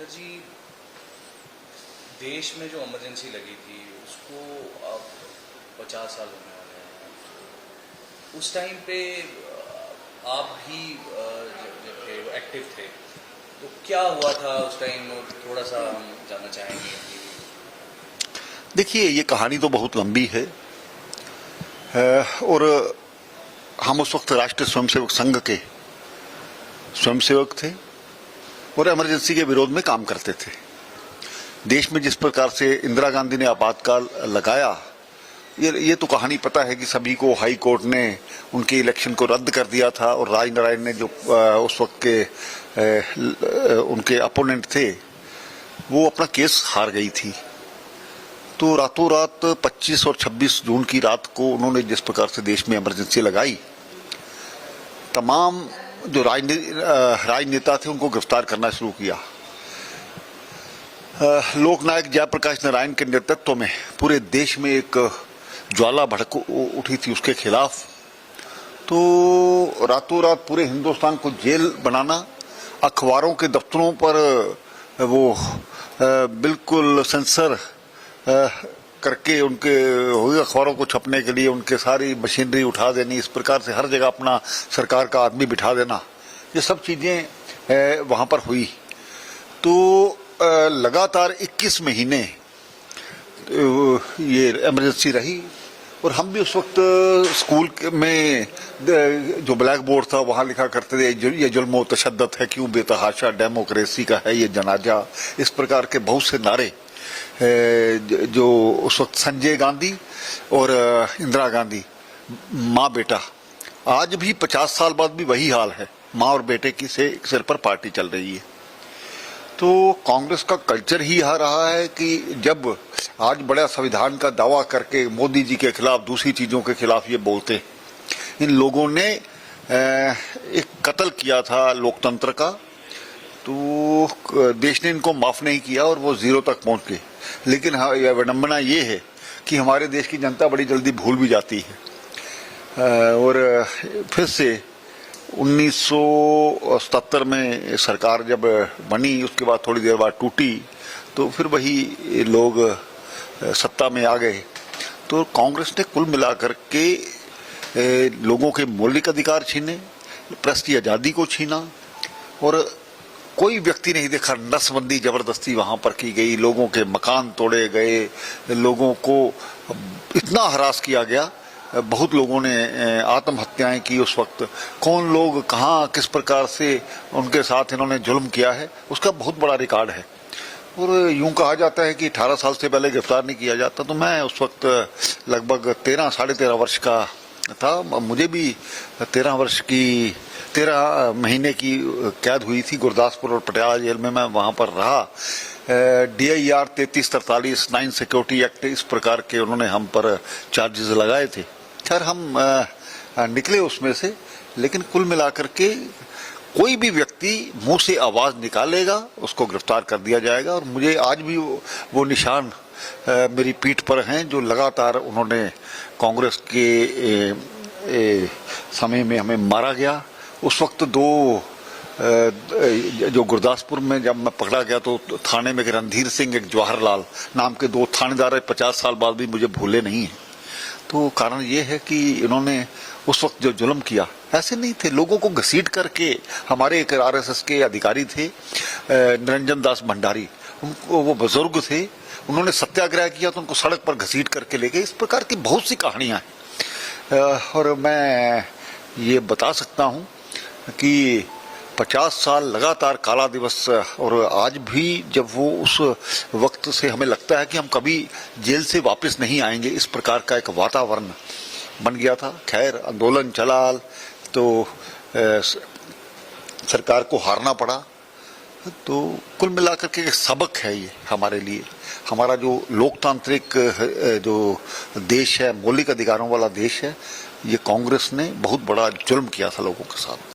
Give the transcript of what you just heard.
जी, देश में जो इमरजेंसी लगी थी उसको अब 50 साल होने वाले हैं। उस टाइम पे आप भी जब थे वो एक्टिव थे, तो क्या हुआ था उस टाइम, थोड़ा सा हम जानना चाहेंगे। देखिए, ये कहानी तो बहुत लंबी है और हम उस वक्त राष्ट्रीय स्वयंसेवक संघ के स्वयंसेवक थे और इमरजेंसी के विरोध में काम करते थे। देश में जिस प्रकार से इंदिरा गांधी ने आपातकाल लगाया, ये तो कहानी पता है कि सभी को। हाई कोर्ट ने उनके इलेक्शन को रद्द कर दिया था और राजनारायण ने जो उस वक्त के उनके अपोनेंट थे, वो अपना केस हार गई थी। तो रातों रात 25 और 26 जून की रात को उन्होंने जिस प्रकार से देश में इमरजेंसी लगाई, तमाम जो राजनेता थे उनको गिरफ्तार करना शुरू किया। लोकनायक जयप्रकाश नारायण के नेतृत्व में पूरे देश में एक ज्वाला भड़क उठी थी उसके खिलाफ। तो रातों रात पूरे हिंदुस्तान को जेल बनाना, अखबारों के दफ्तरों पर वो बिल्कुल सेंसर करके उनके अखबारों को छपने के लिए उनके सारी मशीनरी उठा देनी, इस प्रकार से हर जगह अपना सरकार का आदमी बिठा देना, ये सब चीजें वहां पर हुई। तो लगातार 21 महीने ये इमरजेंसी रही और हम भी उस वक्त स्कूल में जो ब्लैक बोर्ड था वहां लिखा करते थे, ये जुल्म तशद्दुद है क्यों बेतहाशा, डेमोक्रेसी का है ये जनाजा। इस प्रकार के बहुत से नारे जो उस वक्त संजय गांधी और इंदिरा गांधी, माँ बेटा, आज भी 50 साल बाद भी वही हाल है। माँ और बेटे की सिर पर पार्टी चल रही है। तो कांग्रेस का कल्चर ही यह रहा है कि जब आज बड़ा संविधान का दावा करके मोदी जी के खिलाफ, दूसरी चीजों के खिलाफ ये बोलते, इन लोगों ने एक कत्ल किया था लोकतंत्र का, तो देश ने इनको माफ नहीं किया और वो जीरो तक पहुंच गए। लेकिन हाँ, यह विडंबना ये है कि हमारे देश की जनता बड़ी जल्दी भूल भी जाती है और फिर से 1977 में सरकार जब बनी, उसके बाद थोड़ी देर बाद टूटी, तो फिर वही लोग सत्ता में आ गए। तो कांग्रेस ने कुल मिलाकर के लोगों के मौलिक अधिकार छीने, प्रेस की आजादी को छीना और कोई व्यक्ति नहीं देखा, नसबंदी जबरदस्ती वहां पर की गई, लोगों के मकान तोड़े गए, लोगों को इतना हरास किया गया। बहुत लोगों ने आत्महत्याएं की उस वक्त। कौन लोग कहां किस प्रकार से उनके साथ इन्होंने जुल्म किया है, उसका बहुत बड़ा रिकॉर्ड है। और यूं कहा जाता है कि 18 साल से पहले गिरफ्तार नहीं किया जाता। तो मैं उस वक्त लगभग 13 साढ़े 13 वर्ष का था। मुझे भी 13 महीने की कैद हुई थी गुरदासपुर और पटियाला जेल में। मैं वहां पर रहा। DIR 3343 9 सिक्योरिटी एक्ट, इस प्रकार के उन्होंने हम पर चार्जेस लगाए थे। खैर हम निकले उसमें से, लेकिन कुल मिलाकर के कोई भी व्यक्ति मुंह से आवाज निकालेगा उसको गिरफ्तार कर दिया जाएगा। और मुझे आज भी वो निशान मेरी पीठ पर हैं जो लगातार उन्होंने कांग्रेस के समय में हमें मारा गया। उस वक्त जो गुरदासपुर में जब मैं पकड़ा गया तो थाने में एक रणधीर सिंह, एक जवाहरलाल नाम के 2 थानेदार 50 साल बाद भी मुझे भूले नहीं है। तो कारण ये है कि इन्होंने उस वक्त जो जुल्म किया, ऐसे नहीं थे, लोगों को घसीट करके। हमारे एक RSS के अधिकारी थे निरंजन दास भंडारी, उनको, वो बुजुर्ग थे, उन्होंने सत्याग्रह किया तो उनको सड़क पर घसीट करके ले गए। इस प्रकार की बहुत सी कहानियां हैं और मैं ये बता सकता हूं कि 50 साल लगातार काला दिवस, और आज भी जब वो उस वक्त से हमें लगता है कि हम कभी जेल से वापस नहीं आएंगे, इस प्रकार का एक वातावरण बन गया था। खैर आंदोलन चला तो सरकार को हारना पड़ा। तो कुल मिलाकर के एक सबक है ये हमारे लिए। हमारा जो लोकतांत्रिक जो देश है, मौलिक अधिकारों वाला देश है, ये कांग्रेस ने बहुत बड़ा जुल्म किया था लोगों के साथ।